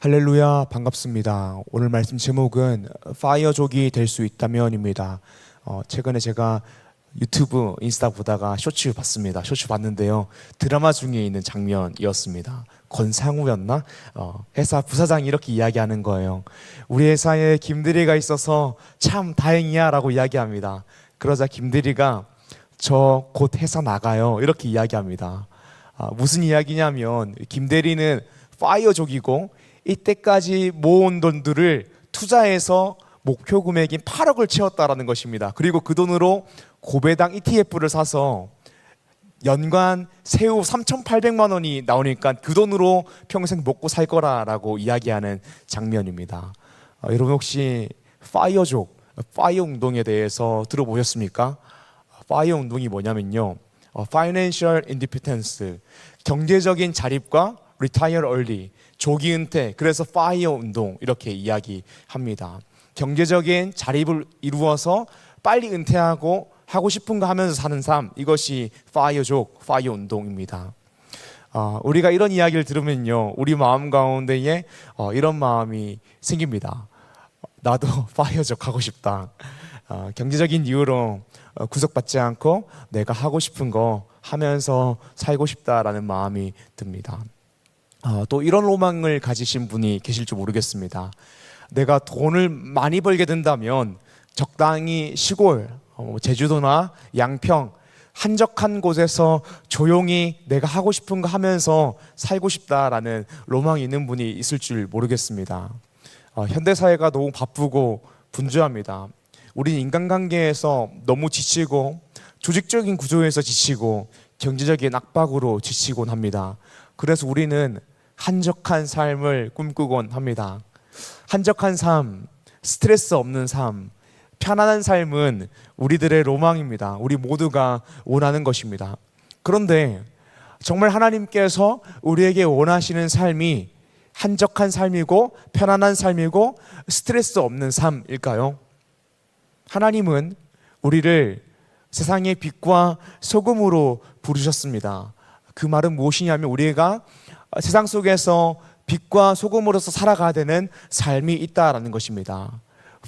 할렐루야, 반갑습니다. 오늘 말씀 제목은 파이어족이 될 수 있다면입니다. 최근에 제가 유튜브, 인스타 보다가 쇼츠 봤습니다. 쇼츠 봤는데요, 드라마 중에 있는 장면이었습니다. 권상우였나? 회사 부사장이 이렇게 이야기하는 거예요. 우리 회사에 김대리가 있어서 참 다행이야 라고 이야기합니다. 그러자 김대리가 저 곧 회사 나가요 이렇게 이야기합니다. 무슨 이야기냐면 김대리는 파이어족이고 이때까지 모은 돈들을 투자해서 목표 금액인 8억을 채웠다라는 것입니다. 그리고 그 돈으로 고배당 ETF를 사서 연간 세후 3,800만 원이 나오니까 그 돈으로 평생 먹고 살 거라고 이야기하는 장면입니다. 여러분 혹시 파이어족, 파이어 운동에 대해서 들어보셨습니까? 파이어 운동이 뭐냐면요, Financial Independence, 경제적인 자립과 Retire Early, 조기 은퇴, 그래서 파이어 운동 이렇게 이야기합니다. 경제적인 자립을 이루어서 빨리 은퇴하고 하고 싶은 거 하면서 사는 삶, 이것이 파이어족, 파이어 운동입니다. 우리가 이런 이야기를 들으면요, 우리 마음 가운데에 이런 마음이 생깁니다. 나도 파이어족 하고 싶다. 경제적인 이유로 구속받지 않고 내가 하고 싶은 거 하면서 살고 싶다라는 마음이 듭니다. 또 이런 로망을 가지신 분이 계실 줄 모르겠습니다. 내가 돈을 많이 벌게 된다면 적당히 시골, 제주도나 양평, 한적한 곳에서 조용히 내가 하고 싶은 거 하면서 살고 싶다라는 로망이 있는 분이 있을 줄 모르겠습니다. 현대사회가 너무 바쁘고 분주합니다. 우리는 인간관계에서 너무 지치고 조직적인 구조에서 지치고 경제적인 압박으로 지치곤 합니다. 그래서 우리는 한적한 삶을 꿈꾸곤 합니다. 한적한 삶, 스트레스 없는 삶, 편안한 삶은 우리들의 로망입니다. 우리 모두가 원하는 것입니다. 그런데 정말 하나님께서 우리에게 원하시는 삶이 한적한 삶이고 편안한 삶이고 스트레스 없는 삶일까요? 하나님은 우리를 세상의 빛과 소금으로 부르셨습니다. 그 말은 무엇이냐면 우리가 세상 속에서 빛과 소금으로서 살아가야 되는 삶이 있다라는 것입니다.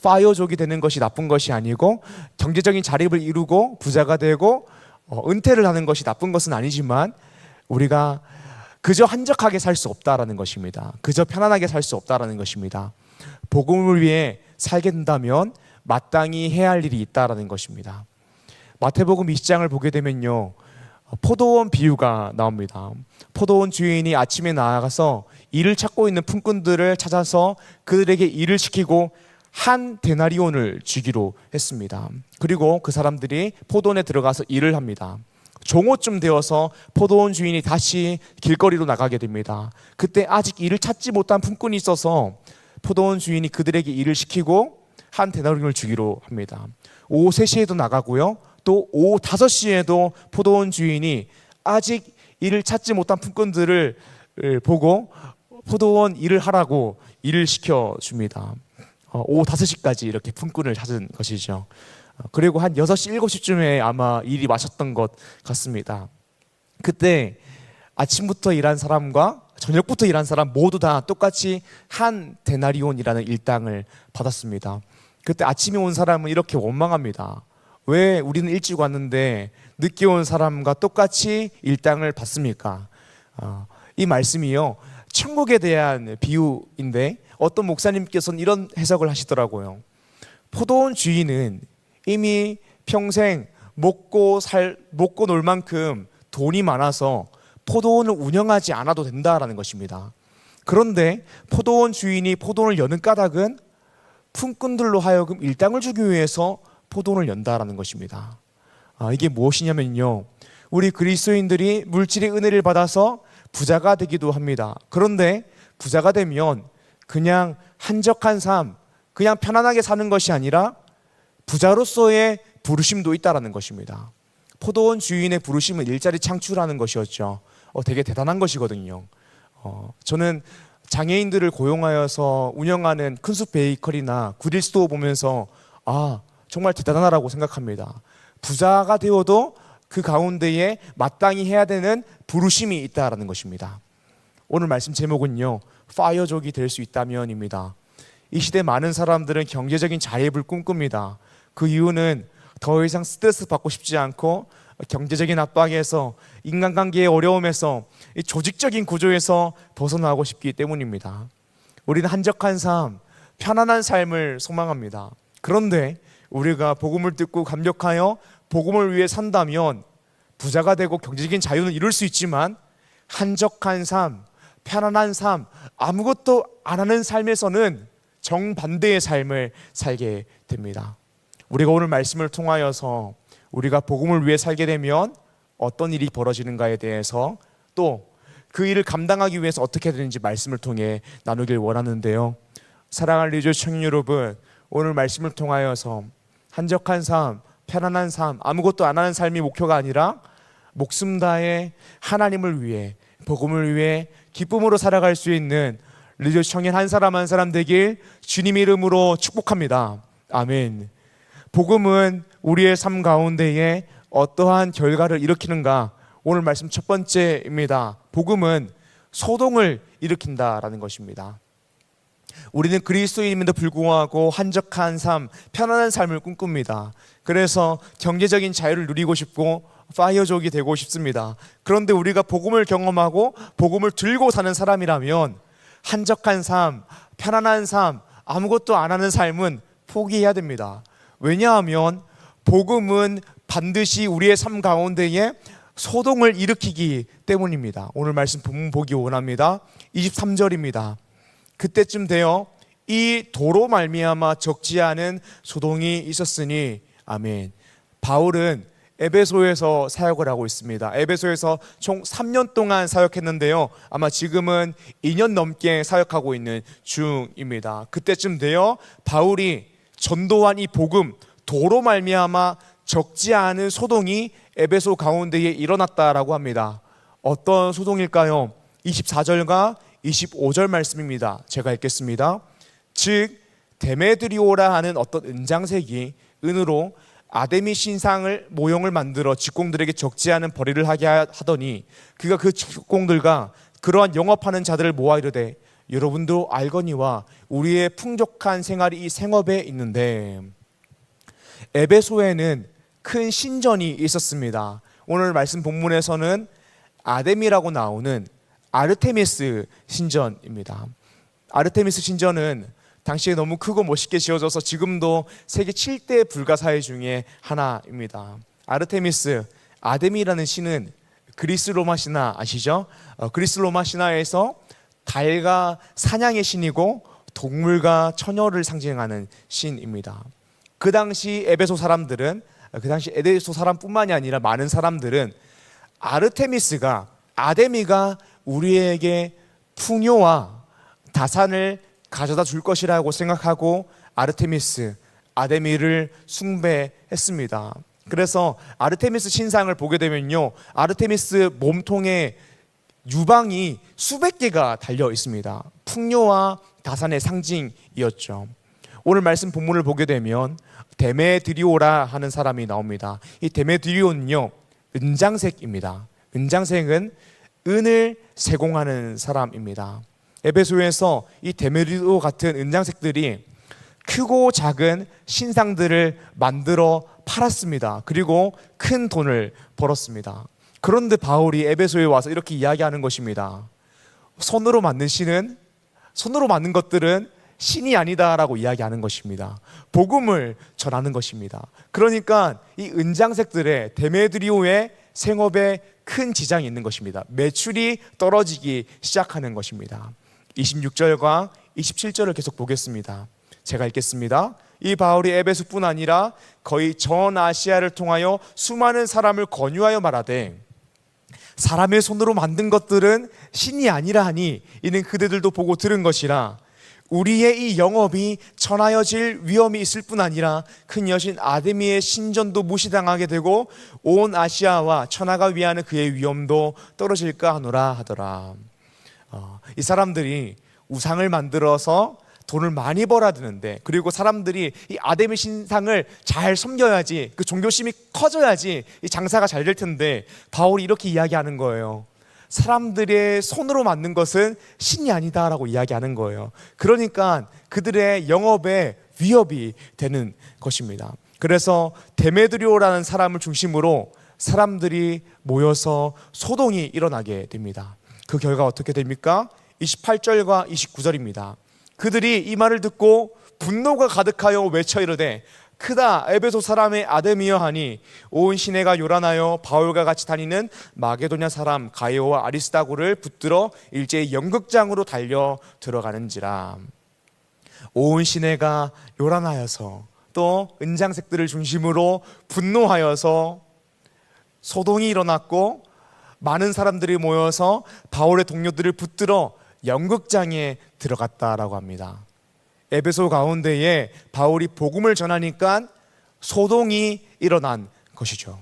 파이어족이 되는 것이 나쁜 것이 아니고 경제적인 자립을 이루고 부자가 되고 은퇴를 하는 것이 나쁜 것은 아니지만 우리가 그저 한적하게 살 수 없다라는 것입니다. 그저 편안하게 살 수 없다라는 것입니다. 복음을 위해 살게 된다면 마땅히 해야 할 일이 있다라는 것입니다. 마태복음 20장을 보게 되면요, 포도원 비유가 나옵니다. 포도원 주인이 아침에 나가서 일을 찾고 있는 품꾼들을 찾아서 그들에게 일을 시키고 한 데나리온을 주기로 했습니다. 그리고 그 사람들이 포도원에 들어가서 일을 합니다. 종오쯤 되어서 포도원 주인이 다시 길거리로 나가게 됩니다. 그때 아직 일을 찾지 못한 품꾼이 있어서 포도원 주인이 그들에게 일을 시키고 한 데나리온을 주기로 합니다. 오후 3시에도 나가고요, 또 오후 5시에도 포도원 주인이 아직 일을 찾지 못한 품꾼들을 보고 포도원 일을 하라고 일을 시켜줍니다. 오후 5시까지 이렇게 품꾼을 찾은 것이죠. 그리고 한 6시, 7시쯤에 아마 일이 마쳤던 것 같습니다. 그때 아침부터 일한 사람과 저녁부터 일한 사람 모두 다 똑같이 한 데나리온이라는 일당을 받았습니다. 그때 아침에 온 사람은 이렇게 원망합니다. 왜 우리는 일찍 왔는데 늦게 온 사람과 똑같이 일당을 받습니까? 이 말씀이요, 천국에 대한 비유인데 어떤 목사님께서는 이런 해석을 하시더라고요. 포도원 주인은 이미 평생 먹고 놀 만큼 돈이 많아서 포도원을 운영하지 않아도 된다라는 것입니다. 그런데 포도원 주인이 포도원을 여는 까닭은 품꾼들로 하여금 일당을 주기 위해서 포도원을 연다라는 것입니다. 이게 무엇이냐면요, 우리 그리스도인들이 물질의 은혜를 받아서 부자가 되기도 합니다. 그런데 부자가 되면 그냥 한적한 삶, 그냥 편안하게 사는 것이 아니라 부자로서의 부르심도 있다라는 것입니다. 포도원 주인의 부르심은 일자리 창출하는 것이었죠. 되게 대단한 것이거든요. 저는 장애인들을 고용하여서 운영하는 큰숲 베이커리나 구딜스토어 보면서 정말 대단하다고 생각합니다. 부자가 되어도 그 가운데에 마땅히 해야 되는 부르심이 있다라는 것입니다. 오늘 말씀 제목은요, 파이어족이 될 수 있다면입니다. 이 시대 많은 사람들은 경제적인 자립을 꿈꿉니다. 그 이유는 더 이상 스트레스 받고 싶지 않고 경제적인 압박에서, 인간관계의 어려움에서, 이 조직적인 구조에서 벗어나고 싶기 때문입니다. 우리는 한적한 삶, 편안한 삶을 소망합니다. 그런데 우리가 복음을 듣고 감격하여 복음을 위해 산다면 부자가 되고 경제적인 자유는 이룰 수 있지만, 한적한 삶, 편안한 삶, 아무것도 안 하는 삶에서는 정반대의 삶을 살게 됩니다. 우리가 오늘 말씀을 통하여서 우리가 복음을 위해 살게 되면 어떤 일이 벌어지는가에 대해서, 또 그 일을 감당하기 위해서 어떻게 해야 되는지 말씀을 통해 나누길 원하는데요. 사랑하는 리조 청년 여러분, 오늘 말씀을 통하여서 한적한 삶, 편안한 삶, 아무것도 안 하는 삶이 목표가 아니라 목숨 다해 하나님을 위해, 복음을 위해 기쁨으로 살아갈 수 있는 리조 청년 한 사람 한 사람 되길 주님 이름으로 축복합니다. 아멘. 복음은 우리의 삶 가운데에 어떠한 결과를 일으키는가? 오늘 말씀 첫 번째입니다. 복음은 소동을 일으킨다라는 것입니다. 우리는 그리스도인임에도 불구하고 한적한 삶, 편안한 삶을 꿈꿉니다. 그래서 경제적인 자유를 누리고 싶고 파이어족이 되고 싶습니다. 그런데 우리가 복음을 경험하고 복음을 들고 사는 사람이라면 한적한 삶, 편안한 삶, 아무것도 안 하는 삶은 포기해야 됩니다. 왜냐하면 복음은 반드시 우리의 삶 가운데에 소동을 일으키기 때문입니다. 오늘 말씀 본문 보기 원합니다. 23절입니다. 그때쯤 되어 이 도로 말미암아 적지 않은 소동이 있었으니, 아멘. 바울은 에베소에서 사역을 하고 있습니다. 에베소에서 총 3년 동안 사역했는데요, 아마 지금은 2년 넘게 사역하고 있는 중입니다. 그때쯤 되어 바울이 전도한 이 복음, 도로 말미암아 적지 않은 소동이 에베소 가운데에 일어났다라고 합니다. 어떤 소동일까요? 24절과 25절 말씀입니다. 제가 읽겠습니다. 즉 데메드리오라 하는 어떤 은장색이 은으로 아데미 신상을 모형을 만들어 직공들에게 적지 않은 벌이를 하게 하더니, 그가 그 직공들과 그러한 영업하는 자들을 모아 이르되, 여러분도 알거니와 우리의 풍족한 생활이 이 생업에 있는데. 에베소에는 큰 신전이 있었습니다. 오늘 말씀 본문에서는 아데미라고 나오는 아르테미스 신전입니다. 아르테미스 신전은 당시에 너무 크고 멋있게 지어져서 지금도 세계 7대 불가사의 중에 하나입니다. 아르테미스, 아데미라는 신은 그리스 로마 신화 아시죠? 그리스 로마 신화에서 달과 사냥의 신이고 동물과 처녀를 상징하는 신입니다. 그 당시 에베소 사람들은, 그 당시 에베소 사람뿐만이 아니라 많은 사람들은 아르테미스가, 아데미가 우리에게 풍요와 다산을 가져다 줄 것이라고 생각하고 아르테미스, 아데미를 숭배했습니다. 그래서 아르테미스 신상을 보게 되면요, 아르테미스 몸통에 유방이 수백 개가 달려 있습니다. 풍요와 다산의 상징이었죠. 오늘 말씀 본문을 보게 되면 데메드리오라 하는 사람이 나옵니다. 이 데메드리오는요, 은장색입니다. 은장색은 은을 세공하는 사람입니다. 에베소에서 이 데메드리오 같은 은장색들이 크고 작은 신상들을 만들어 팔았습니다. 그리고 큰 돈을 벌었습니다. 그런데 바울이 에베소에 와서 이렇게 이야기하는 것입니다. 손으로 만든 신은, 손으로 만든 것들은 신이 아니다라고 이야기하는 것입니다. 복음을 전하는 것입니다. 그러니까 이 은장색들의 데메드리오의 생업에 큰 지장이 있는 것입니다. 매출이 떨어지기 시작하는 것입니다. 26절과 27절을 계속 보겠습니다. 제가 읽겠습니다. 이 바울이 에베소뿐 아니라 거의 전 아시아를 통하여 수많은 사람을 권유하여 말하되, 사람의 손으로 만든 것들은 신이 아니라 하니 이는 그대들도 보고 들은 것이라. 우리의 이 영업이 천하여질 위험이 있을 뿐 아니라 큰 여신 아데미의 신전도 무시당하게 되고 온 아시아와 천하가 위하는 그의 위엄도 떨어질까 하노라 하더라. 이 사람들이 우상을 만들어서 돈을 많이 벌어야 되는데, 그리고 사람들이 이 아데미 신상을 잘 섬겨야지, 그 종교심이 커져야지 이 장사가 잘 될 텐데, 바울이 이렇게 이야기하는 거예요. 사람들의 손으로 만든 것은 신이 아니다라고 이야기하는 거예요. 그러니까 그들의 영업에 위협이 되는 것입니다. 그래서 데메드리오라는 사람을 중심으로 사람들이 모여서 소동이 일어나게 됩니다. 그 결과 어떻게 됩니까? 28절과 29절입니다. 그들이 이 말을 듣고 분노가 가득하여 외쳐 이르되 크다 에베소 사람의 아데미여 하니 온 시내가 요란하여 바울과 같이 다니는 마게도냐 사람 가이오와 아리스다고를 붙들어 일제히 연극장으로 달려 들어가는지라. 온 시내가 요란하여서 또 은장색들을 중심으로 분노하여서 소동이 일어났고 많은 사람들이 모여서 바울의 동료들을 붙들어 연극장에 들어갔다라고 합니다. 에베소 가운데에 바울이 복음을 전하니까 소동이 일어난 것이죠.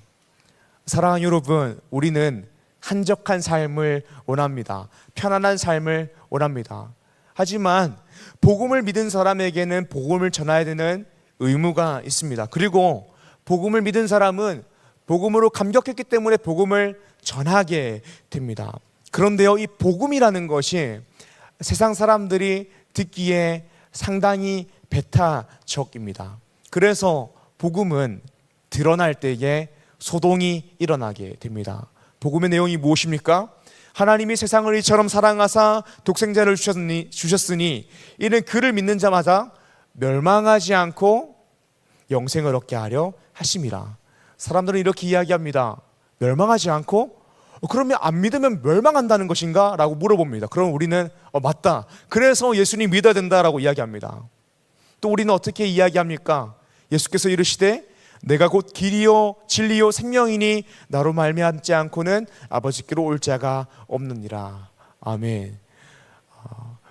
사랑하는 여러분, 우리는 한적한 삶을 원합니다. 편안한 삶을 원합니다. 하지만 복음을 믿은 사람에게는 복음을 전해야 되는 의무가 있습니다. 그리고 복음을 믿은 사람은 복음으로 감격했기 때문에 복음을 전하게 됩니다. 그런데요, 이 복음이라는 것이 세상 사람들이 듣기에 상당히 배타적입니다. 그래서 복음은 드러날 때에 소동이 일어나게 됩니다. 복음의 내용이 무엇입니까? 하나님이 세상을 이처럼 사랑하사 독생자를 주셨으니 이는 그를 믿는 자마다 멸망하지 않고 영생을 얻게 하려 하심이라. 사람들은 이렇게 이야기합니다. 멸망하지 않고? 그러면 안 믿으면 멸망한다는 것인가? 라고 물어봅니다. 그럼 우리는 맞다. 그래서 예수님 믿어야 된다라고 이야기합니다. 또 우리는 어떻게 이야기합니까? 예수께서 이르시되 내가 곧 길이요 진리요 생명이니 나로 말미암지 않고는 아버지께로 올 자가 없느니라. 아멘.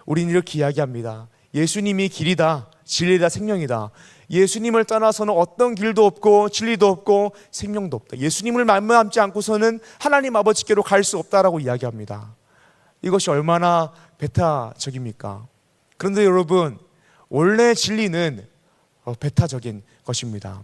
우리는 이렇게 이야기합니다. 예수님이 길이다, 진리다, 생명이다. 예수님을 떠나서는 어떤 길도 없고 진리도 없고 생명도 없다. 예수님을 말미암지 않고서는 하나님 아버지께로 갈 수 없다라고 이야기합니다. 이것이 얼마나 배타적입니까? 그런데 여러분, 원래 진리는 배타적인 것입니다.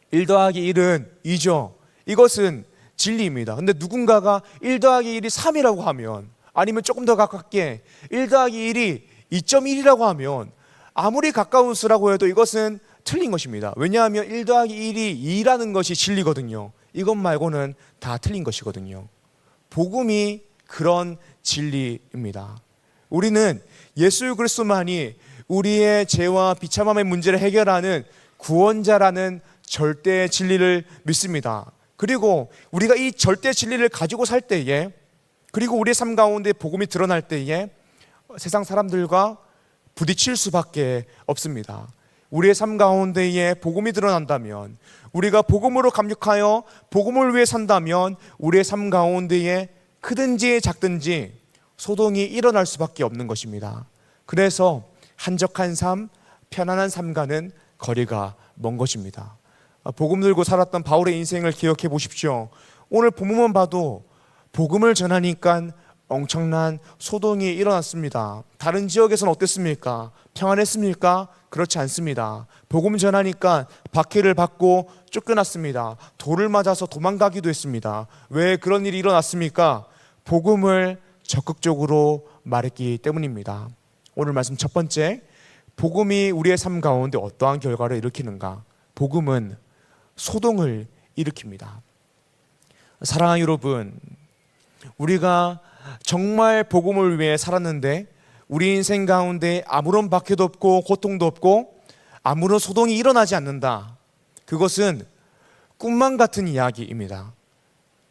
1 더하기 1은 2죠. 이것은 진리입니다. 근데 누군가가 1 더하기 1이 3이라고 하면, 아니면 조금 더 가깝게 1 더하기 1이 2.1이라고 하면 아무리 가까운 수라고 해도 이것은 틀린 것입니다. 왜냐하면 1 더하기 1이 2라는 것이 진리거든요. 이것 말고는 다 틀린 것이거든요. 복음이 그런 진리입니다. 우리는 예수 그리스도만이 우리의 죄와 비참함의 문제를 해결하는 구원자라는 절대 진리를 믿습니다. 그리고 우리가 이 절대 진리를 가지고 살 때에, 그리고 우리의 삶 가운데 복음이 드러날 때에 세상 사람들과 부딪힐 수밖에 없습니다. 우리의 삶 가운데에 복음이 드러난다면, 우리가 복음으로 감격하여 복음을 위해 산다면 우리의 삶 가운데에 크든지 작든지 소동이 일어날 수밖에 없는 것입니다. 그래서 한적한 삶, 편안한 삶과는 거리가 먼 것입니다. 복음 들고 살았던 바울의 인생을 기억해 보십시오. 오늘 본문만 봐도 복음을 전하니까 엄청난 소동이 일어났습니다. 다른 지역에서는 어땠습니까? 평안했습니까? 그렇지 않습니다. 복음 전하니까 박해를 받고 쫓겨났습니다. 돌을 맞아서 도망가기도 했습니다. 왜 그런 일이 일어났습니까? 복음을 적극적으로 말했기 때문입니다. 오늘 말씀 첫 번째, 복음이 우리의 삶 가운데 어떠한 결과를 일으키는가? 복음은 소동을 일으킵니다. 사랑하는 여러분, 우리가 정말 복음을 위해 살았는데 우리 인생 가운데 아무런 박해도 없고 고통도 없고 아무런 소동이 일어나지 않는다. 그것은 꿈만 같은 이야기입니다.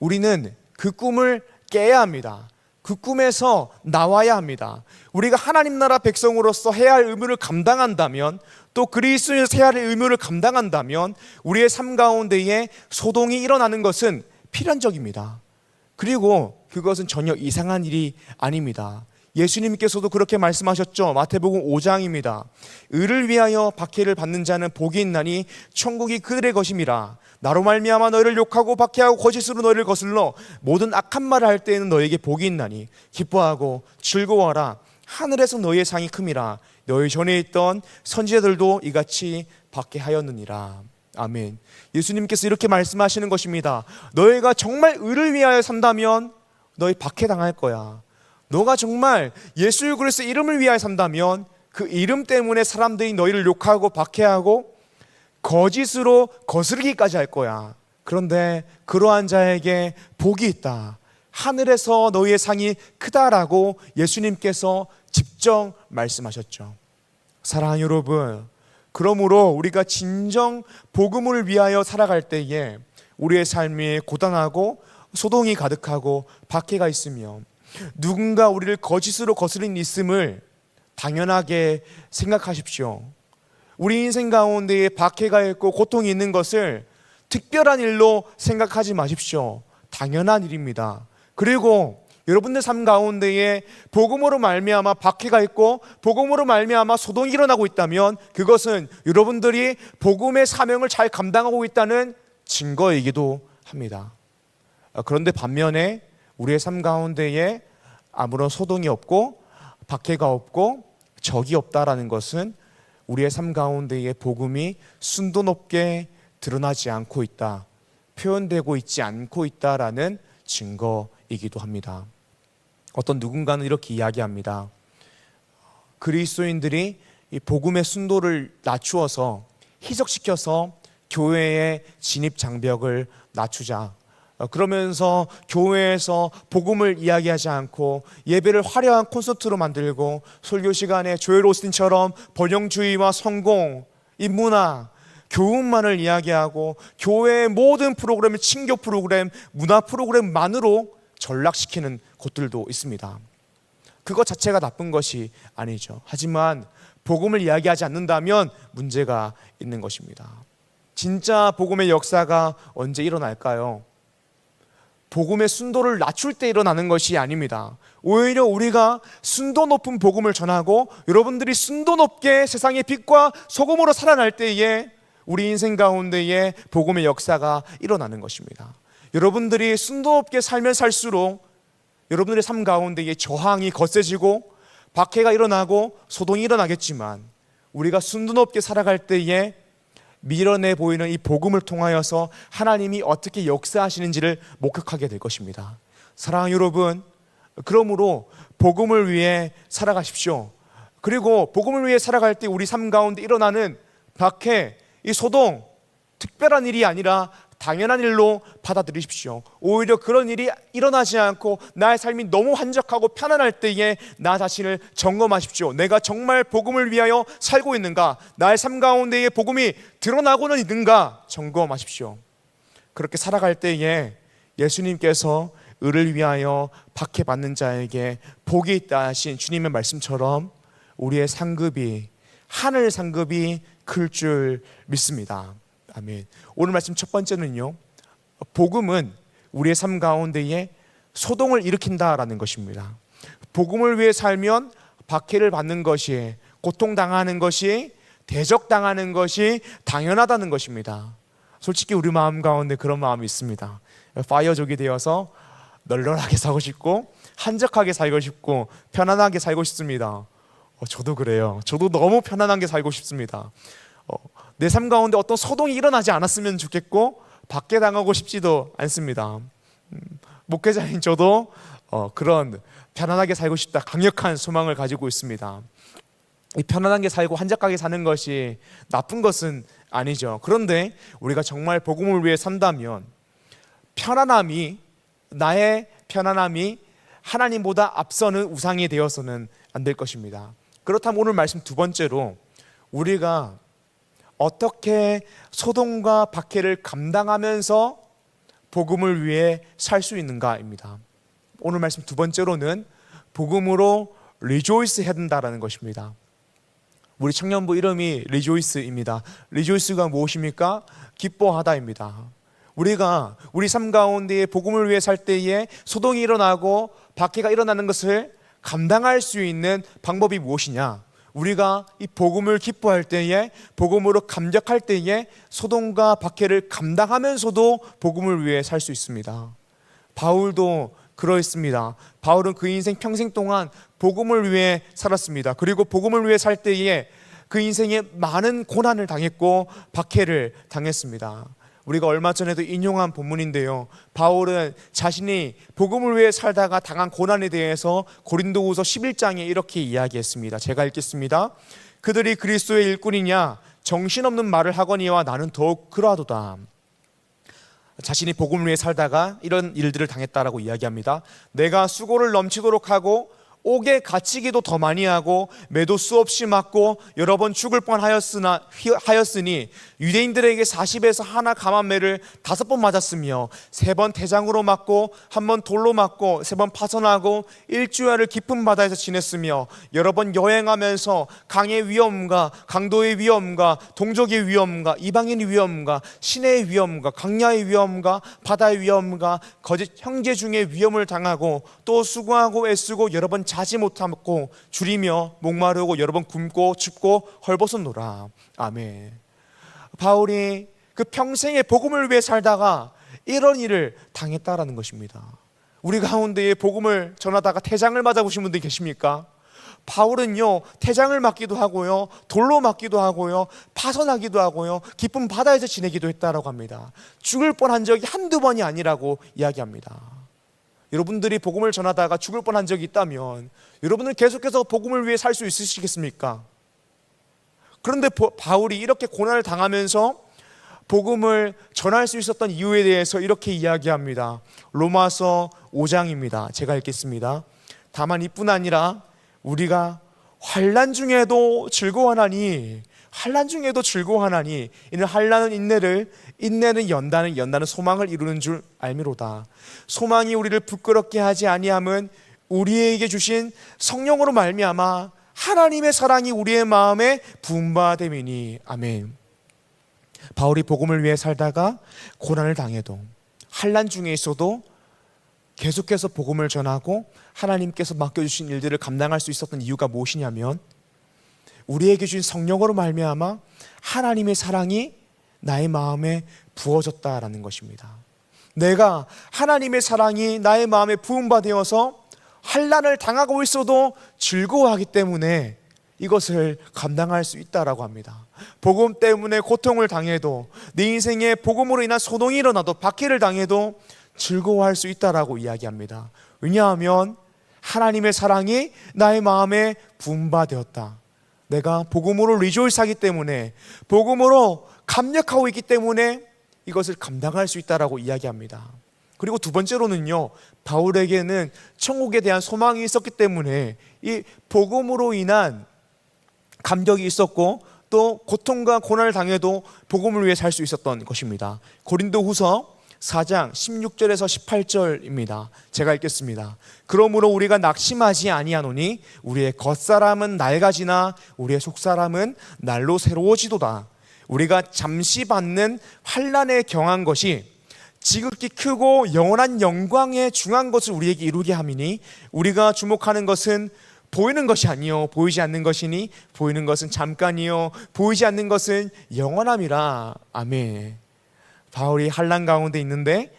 우리는 그 꿈을 깨야 합니다. 그 꿈에서 나와야 합니다. 우리가 하나님 나라 백성으로서 해야 할 의무를 감당한다면, 또 그리스도인으로서 해야 할 의무를 감당한다면 우리의 삶 가운데에 소동이 일어나는 것은 필연적입니다. 그리고 그것은 전혀 이상한 일이 아닙니다. 예수님께서도 그렇게 말씀하셨죠. 마태복음 5장입니다. 의를 위하여 박해를 받는 자는 복이 있나니 천국이 그들의 것임이라. 나로 말미암아 너희를 욕하고 박해하고 거짓으로 너희를 거슬러 모든 악한 말을 할 때에는 너희에게 복이 있나니 기뻐하고 즐거워하라. 하늘에서 너희의 상이 큼이라. 너희 전에 있던 선지자들도 이같이 박해하였느니라. 아멘. 예수님께서 이렇게 말씀하시는 것입니다. 너희가 정말 의를 위하여 산다면 너희 박해당할 거야. 너가 정말 예수 그리스도의 이름을 위하여 산다면 그 이름 때문에 사람들이 너희를 욕하고 박해하고 거짓으로 거스르기까지 할 거야. 그런데 그러한 자에게 복이 있다. 하늘에서 너희의 상이 크다라고 예수님께서 직접 말씀하셨죠. 사랑하는 여러분, 그러므로 우리가 진정 복음을 위하여 살아갈 때에 우리의 삶이 고단하고 소동이 가득하고 박해가 있으며 누군가 우리를 거짓으로 거스린 있음을 당연하게 생각하십시오. 우리 인생 가운데에 박해가 있고 고통이 있는 것을 특별한 일로 생각하지 마십시오. 당연한 일입니다. 그리고 여러분들 삶 가운데에 복음으로 말미암아 박해가 있고 복음으로 말미암아 소동이 일어나고 있다면 그것은 여러분들이 복음의 사명을 잘 감당하고 있다는 증거이기도 합니다. 그런데 반면에 우리의 삶 가운데에 아무런 소동이 없고 박해가 없고 적이 없다라는 것은 우리의 삶 가운데에 복음이 순도 높게 드러나지 않고 있다, 표현되고 있지 않고 있다라는 증거이기도 합니다. 어떤 누군가는 이렇게 이야기합니다. 그리스도인들이 이 복음의 순도를 낮추어서 희석시켜서 교회의 진입 장벽을 낮추자. 그러면서 교회에서 복음을 이야기하지 않고 예배를 화려한 콘서트로 만들고 설교 시간에 조엘 오스틴처럼 번영주의와 성공, 인문화, 교훈만을 이야기하고 교회의 모든 프로그램을 친교 프로그램, 문화 프로그램만으로 전락시키는 곳들도 있습니다. 그것 자체가 나쁜 것이 아니죠. 하지만 복음을 이야기하지 않는다면 문제가 있는 것입니다. 진짜 복음의 역사가 언제 일어날까요? 복음의 순도를 낮출 때 일어나는 것이 아닙니다. 오히려 우리가 순도 높은 복음을 전하고 여러분들이 순도 높게 세상의 빛과 소금으로 살아날 때에 우리 인생 가운데에 복음의 역사가 일어나는 것입니다. 여러분들이 순도 높게 살면 살수록 여러분들의 삶 가운데에 저항이 거세지고 박해가 일어나고 소동이 일어나겠지만 우리가 순도 높게 살아갈 때에 미련해 보이는 이 복음을 통하여서 하나님이 어떻게 역사하시는지를 목격하게 될 것입니다. 사랑하는 여러분, 그러므로 복음을 위해 살아가십시오. 그리고 복음을 위해 살아갈 때 우리 삶 가운데 일어나는 박해, 이 소동, 특별한 일이 아니라 당연한 일로 받아들이십시오. 오히려 그런 일이 일어나지 않고 나의 삶이 너무 한적하고 편안할 때에 나 자신을 점검하십시오. 내가 정말 복음을 위하여 살고 있는가? 나의 삶 가운데에 복음이 드러나고는 있는가? 점검하십시오. 그렇게 살아갈 때에 예수님께서 의를 위하여 박해받는 자에게 복이 있다 하신 주님의 말씀처럼 우리의 상급이, 하늘 상급이 클 줄 믿습니다. 아멘. 오늘 말씀 첫 번째는요, 복음은 우리의 삶 가운데에 소동을 일으킨다라는 것입니다. 복음을 위해 살면 박해를 받는 것이, 고통당하는 것이, 대적당하는 것이 당연하다는 것입니다. 솔직히 우리 마음 가운데 그런 마음이 있습니다. 파이어족이 되어서 널널하게 살고 싶고 한적하게 살고 싶고 편안하게 살고 싶습니다. 저도 그래요. 저도 너무 편안하게 살고 싶습니다. 내 삶 가운데 어떤 소동이 일어나지 않았으면 좋겠고 박해당하고 싶지도 않습니다. 목회자인 저도 그런 편안하게 살고 싶다, 강력한 소망을 가지고 있습니다. 이 편안하게 살고 한적하게 사는 것이 나쁜 것은 아니죠. 그런데 우리가 정말 복음을 위해 산다면 나의 편안함이 하나님보다 앞서는 우상이 되어서는 안 될 것입니다. 그렇다면 오늘 말씀 두 번째로 우리가 어떻게 소동과 박해를 감당하면서 복음을 위해 살 수 있는가입니다. 오늘 말씀 두 번째로는 복음으로 리조이스 해야 된다는 것입니다. 우리 청년부 이름이 리조이스입니다. 리조이스가 무엇입니까? 기뻐하다입니다. 우리가 우리 삶 가운데 복음을 위해 살 때에 소동이 일어나고 박해가 일어나는 것을 감당할 수 있는 방법이 무엇이냐? 우리가 이 복음을 기뻐할 때에, 복음으로 감격할 때에 소동과 박해를 감당하면서도 복음을 위해 살 수 있습니다. 바울도 그러했습니다. 바울은 그 인생 평생 동안 복음을 위해 살았습니다. 그리고 복음을 위해 살 때에 그 인생에 많은 고난을 당했고 박해를 당했습니다. 우리가 얼마 전에도 인용한 본문인데요, 바울은 자신이 복음을 위해 살다가 당한 고난에 대해서 고린도후서 11장에 이렇게 이야기했습니다. 제가 읽겠습니다. 그들이 그리스도의 일꾼이냐 정신없는 말을 하거니와 나는 더욱 그러하도다. 자신이 복음을 위해 살다가 이런 일들을 당했다라고 이야기합니다. 내가 수고를 넘치도록 하고 옥에 갇히기도 더 많이 하고 매도 수없이 맞고 여러 번 죽을 뻔하였으니 유대인들에게 40에서 하나 감한매를 5번 맞았으며 3번 대장으로 맞고 1번 돌로 맞고 3번 파선하고 일주일을 깊은 바다에서 지냈으며 여러 번 여행하면서 강의 위험과 강도의 위험과 동족의 위험과 이방인의 위험과 시내의 위험과 광야의 위험과 바다의 위험과 거짓 형제 중에 위험을 당하고 또 수고하고 애쓰고 여러 번 자지 못하고 줄이며 목마르고 여러 번 굶고 춥고 헐벗었노라. 아멘. 바울이 그 평생의 복음을 위해 살다가 이런 일을 당했다라는 것입니다. 우리 가운데에 복음을 전하다가 태장을 맞아보신 분들 계십니까? 바울은요, 태장을 맞기도 하고요, 돌로 맞기도 하고요, 파선하기도 하고요, 깊은 바다에서 지내기도 했다라고 합니다. 죽을 뻔한 적이 한두 번이 아니라고 이야기합니다. 여러분들이 복음을 전하다가 죽을 뻔한 적이 있다면 여러분은 계속해서 복음을 위해 살 수 있으시겠습니까? 그런데 바울이 이렇게 고난을 당하면서 복음을 전할 수 있었던 이유에 대해서 이렇게 이야기합니다. 로마서 5장입니다. 제가 읽겠습니다. 다만 이뿐 아니라 우리가 환난 중에도 즐거워하나니, 환난 중에도 즐거워하나니 이는 환난은 인내를, 인내는 연단은, 연단은 소망을 이루는 줄 알미로다. 소망이 우리를 부끄럽게 하지 아니함은 우리에게 주신 성령으로 말미암아 하나님의 사랑이 우리의 마음에 부음받음이니. 아멘. 바울이 복음을 위해 살다가 고난을 당해도, 환난 중에 있어도 계속해서 복음을 전하고 하나님께서 맡겨주신 일들을 감당할 수 있었던 이유가 무엇이냐면, 우리에게 주신 성령으로 말미암아 하나님의 사랑이 나의 마음에 부어졌다라는 것입니다. 내가 하나님의 사랑이 나의 마음에 부음받아서 환난을 당하고 있어도 즐거워하기 때문에 이것을 감당할 수 있다라고 합니다. 복음 때문에 고통을 당해도, 내 인생에 복음으로 인한 소동이 일어나도, 박해를 당해도 즐거워할 수 있다라고 이야기합니다. 왜냐하면 하나님의 사랑이 나의 마음에 부음받았다. 내가 복음으로 리조이스하기 때문에, 복음으로 감격하고 있기 때문에 이것을 감당할 수 있다라고 이야기합니다. 그리고 두 번째로는요, 바울에게는 천국에 대한 소망이 있었기 때문에 이 복음으로 인한 감격이 있었고, 또 고통과 고난을 당해도 복음을 위해 살 수 있었던 것입니다. 고린도후서 4장 16절에서 18절입니다. 제가 읽겠습니다. 그러므로 우리가 낙심하지 아니하노니 우리의 겉사람은 낡아지나 우리의 속사람은 날로 새로워지도다. 우리가 잠시 받는 환난에 경한 것이 지극히 크고 영원한 영광에 중한 것을 우리에게 이루게 함이니 우리가 주목하는 것은 보이는 것이 아니요 보이지 않는 것이니 보이는 것은 잠깐이요 보이지 않는 것은 영원함이라. 아멘. 바울이 환난 가운데 있는데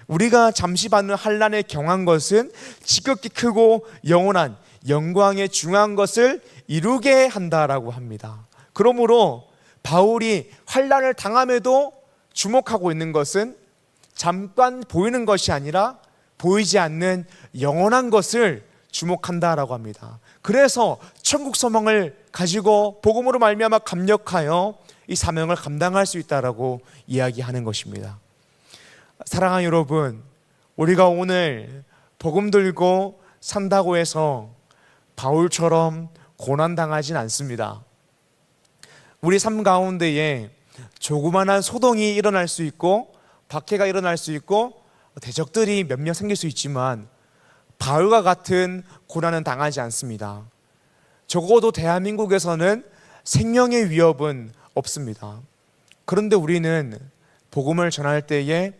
우리가 잠시 받는 환난에 경한 것은 지극히 크고 영원한 영광에 중한 것을 이루게 한다라고 합니다. 그러므로 바울이 환난을 당함에도 주목하고 있는 것은 잠깐 보이는 것이 아니라 보이지 않는 영원한 것을 주목한다라고 합니다. 그래서 천국 소망을 가지고 복음으로 말미암아 감격하여 이 사명을 감당할 수 있다라고 이야기하는 것입니다. 사랑하는 여러분, 우리가 오늘 복음 들고 산다고 해서 바울처럼 고난당하진 않습니다. 우리 삶 가운데에 조그만한 소동이 일어날 수 있고 박해가 일어날 수 있고 대적들이 몇몇 생길 수 있지만 바울과 같은 고난은 당하지 않습니다. 적어도 대한민국에서는 생명의 위협은 없습니다. 그런데 우리는 복음을 전할 때에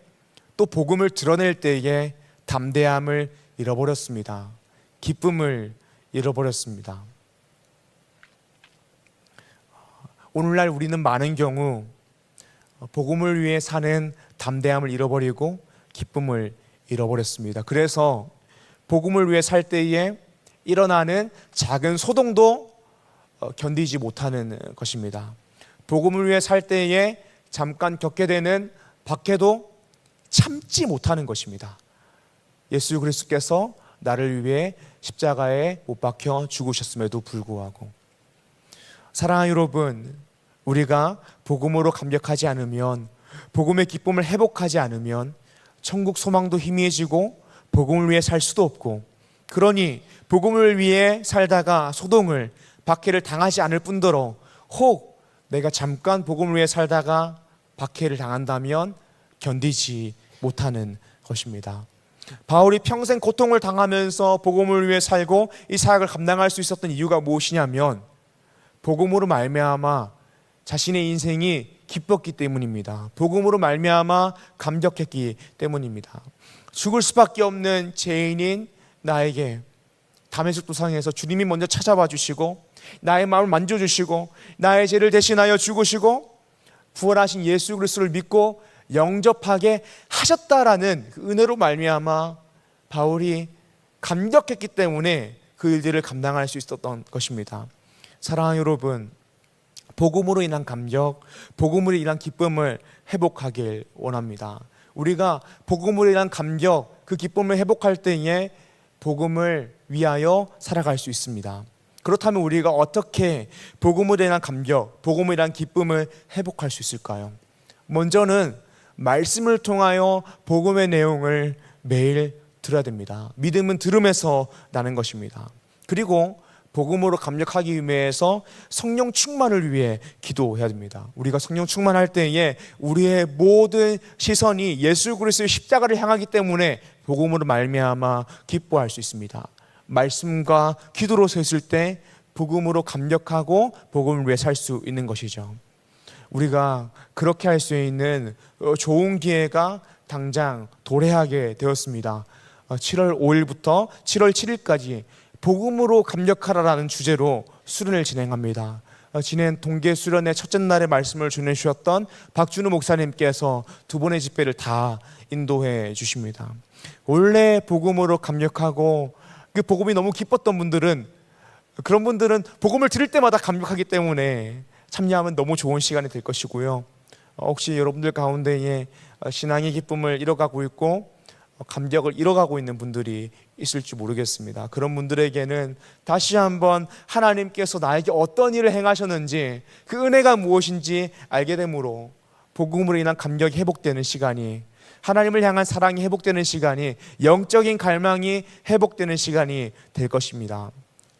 또 복음을 드러낼 때에 담대함을 잃어버렸습니다. 기쁨을 잃어버렸습니다. 오늘날 우리는 많은 경우 복음을 위해 사는 담대함을 잃어버리고 기쁨을 잃어버렸습니다. 그래서 복음을 위해 살 때에 일어나는 작은 소동도 견디지 못하는 것입니다. 복음을 위해 살 때에 잠깐 겪게 되는 박해도 참지 못하는 것입니다. 예수 그리스도께서 나를 위해 십자가에 못 박혀 죽으셨음에도 불구하고. 사랑하는 여러분, 우리가 복음으로 감격하지 않으면, 복음의 기쁨을 회복하지 않으면 천국 소망도 희미해지고 복음을 위해 살 수도 없고, 그러니 복음을 위해 살다가 소동을, 박해를 당하지 않을 뿐더러 혹 내가 잠깐 복음을 위해 살다가 박해를 당한다면 견디지 못하는 것입니다. 바울이 평생 고통을 당하면서 복음을 위해 살고 이 사역을 감당할 수 있었던 이유가 무엇이냐면 복음으로 말미암아 자신의 인생이 기뻤기 때문입니다. 복음으로 말미암아 감격했기 때문입니다. 죽을 수밖에 없는 죄인인 나에게 다메섹 도상에서 주님이 먼저 찾아와 주시고 나의 마음을 만져주시고 나의 죄를 대신하여 죽으시고 부활하신 예수 그리스도를 믿고 영접하게 하셨다라는 그 은혜로 말미암아 바울이 감격했기 때문에 그 일들을 감당할 수 있었던 것입니다. 사랑하는 여러분, 복음으로 인한 감격, 복음으로 인한 기쁨을 회복하길 원합니다. 우리가 복음으로 인한 감격, 그 기쁨을 회복할 때에 복음을 위하여 살아갈 수 있습니다. 그렇다면 우리가 어떻게 복음으로 인한 감격, 복음으로 인한 기쁨을 회복할 수 있을까요? 먼저는 말씀을 통하여 복음의 내용을 매일 들어야 됩니다. 믿음은 들음에서 나는 것입니다. 그리고 복음으로 감격하기 위해서 성령 충만을 위해 기도해야 됩니다. 우리가 성령 충만할 때에 우리의 모든 시선이 예수 그리스도의 십자가를 향하기 때문에 복음으로 말미암아 기뻐할 수 있습니다. 말씀과 기도로 섰을 때 복음으로 감격하고 복음을 위해 살 수 있는 것이죠. 우리가 그렇게 할 수 있는 좋은 기회가 당장 도래하게 되었습니다. 7월 5일부터 7월 7일까지 복음으로 감격하라라는 주제로 수련을 진행합니다. 지난 동계 수련의 첫째 날에 말씀을 전해주셨던 박준우 목사님께서 두 번의 집회를 다 인도해 주십니다. 원래 복음으로 감격하고 그 복음이 너무 기뻤던 분들은, 그런 분들은 복음을 들을 때마다 감격하기 때문에 참여하면 너무 좋은 시간이 될 것이고요. 혹시 여러분들 가운데에 신앙의 기쁨을 잃어가고 있고 감격을 잃어가고 있는 분들이 있을지 모르겠습니다. 그런 분들에게는 다시 한번 하나님께서 나에게 어떤 일을 행하셨는지, 그 은혜가 무엇인지 알게 되므로 복음으로 인한 감격이 회복되는 시간이, 하나님을 향한 사랑이 회복되는 시간이, 영적인 갈망이 회복되는 시간이 될 것입니다.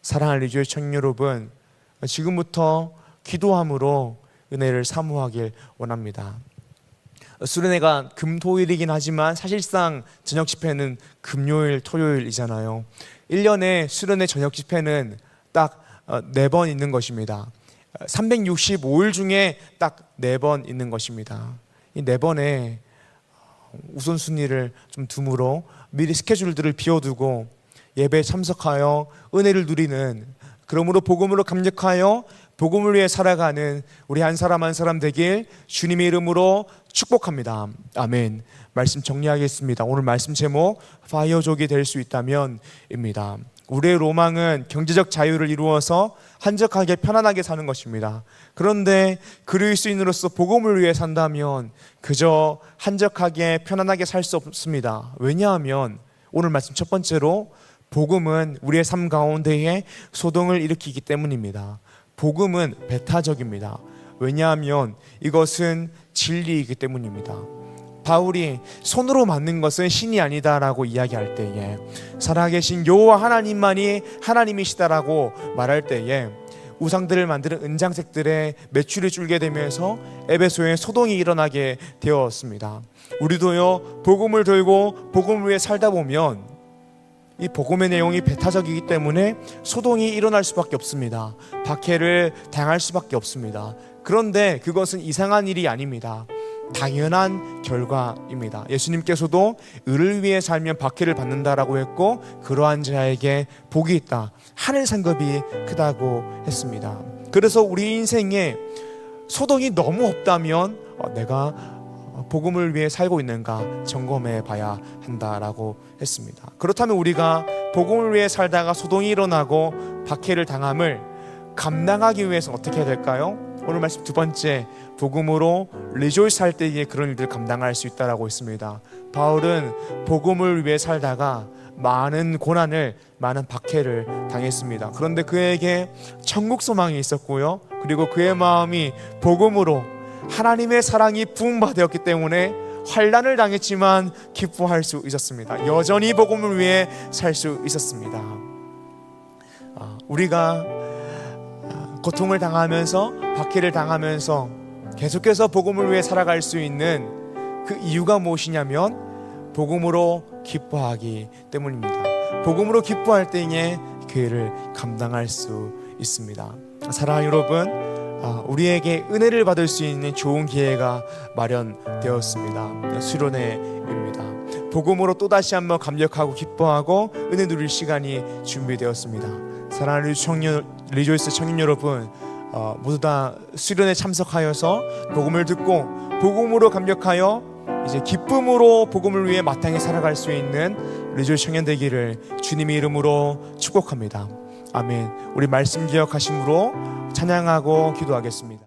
사랑하는 리조의 청년 여러분, 지금부터 기도함으로 은혜를 사모하길 원합니다. 수련회가 금토일이긴 하지만 사실상 저녁 집회는 금요일, 토요일이잖아요. 1년에 수련회 저녁 집회는 딱 4번 있는 것입니다. 365일 중에 딱 4번 있는 것입니다. 이 4번에 우선순위를 좀 두므로 미리 스케줄들을 비워두고 예배에 참석하여 은혜를 누리는, 그러므로 복음으로 감격하여 복음을 위해 살아가는 우리 한 사람 한 사람 되길 주님의 이름으로 축복합니다. 아멘. 말씀 정리하겠습니다. 오늘 말씀 제목 파이어족이 될 수 있다면 입니다. 우리의 로망은 경제적 자유를 이루어서 한적하게 편안하게 사는 것입니다. 그런데 그리스도인으로서 복음을 위해 산다면 그저 한적하게 편안하게 살 수 없습니다. 왜냐하면 오늘 말씀 첫 번째로 복음은 우리의 삶 가운데에 소동을 일으키기 때문입니다. 복음은 배타적입니다. 왜냐하면 이것은 진리이기 때문입니다. 바울이 손으로 만든 것은 신이 아니다라고 이야기할 때에, 살아계신 여호와 하나님만이 하나님이시다라고 말할 때에 우상들을 만드는 은장색들의 매출이 줄게 되면서 에베소에 소동이 일어나게 되었습니다. 우리도요, 복음을 들고 복음을 위해 살다 보면 이 복음의 내용이 배타적이기 때문에 소동이 일어날 수밖에 없습니다. 박해를 당할 수밖에 없습니다. 그런데 그것은 이상한 일이 아닙니다. 당연한 결과입니다. 예수님께서도 의를 위해 살면 박해를 받는다라고 했고, 그러한 자에게 복이 있다, 하늘 상급이 크다고 했습니다. 그래서 우리 인생에 소동이 너무 없다면 내가 복음을 위해 살고 있는가 점검해 봐야 한다라고 했습니다. 그렇다면 우리가 복음을 위해 살다가 소동이 일어나고 박해를 당함을 감당하기 위해서 어떻게 해야 될까요? 오늘 말씀 두 번째, 복음으로 리조이스 할 때에 그런 일들을 감당할 수 있다라고 했습니다. 바울은 복음을 위해 살다가 많은 고난을, 많은 박해를 당했습니다. 그런데 그에게 천국 소망이 있었고요, 그리고 그의 마음이 복음으로 하나님의 사랑이 부음받았기 때문에 환난을 당했지만 기뻐할 수 있었습니다. 여전히 복음을 위해 살 수 있었습니다. 우리가 고통을 당하면서, 박해를 당하면서 계속해서 복음을 위해 살아갈 수 있는 그 이유가 무엇이냐면 복음으로 기뻐하기 때문입니다. 복음으로 기뻐할 때에 그 일을 감당할 수 있습니다. 사랑하는 여러분, 우리에게 은혜를 받을 수 있는 좋은 기회가 마련되었습니다. 수련회입니다. 복음으로 또다시 한번 감격하고 기뻐하고 은혜 누릴 시간이 준비되었습니다. 사랑하는 리조이스 청년 여러분, 모두 다 수련회 참석하여서 복음을 듣고 복음으로 감격하여 이제 기쁨으로 복음을 위해 마땅히 살아갈 수 있는 리조이스 청년 되기를 주님의 이름으로 축복합니다. 아멘. 우리 말씀 기억하심으로 찬양하고 기도하겠습니다.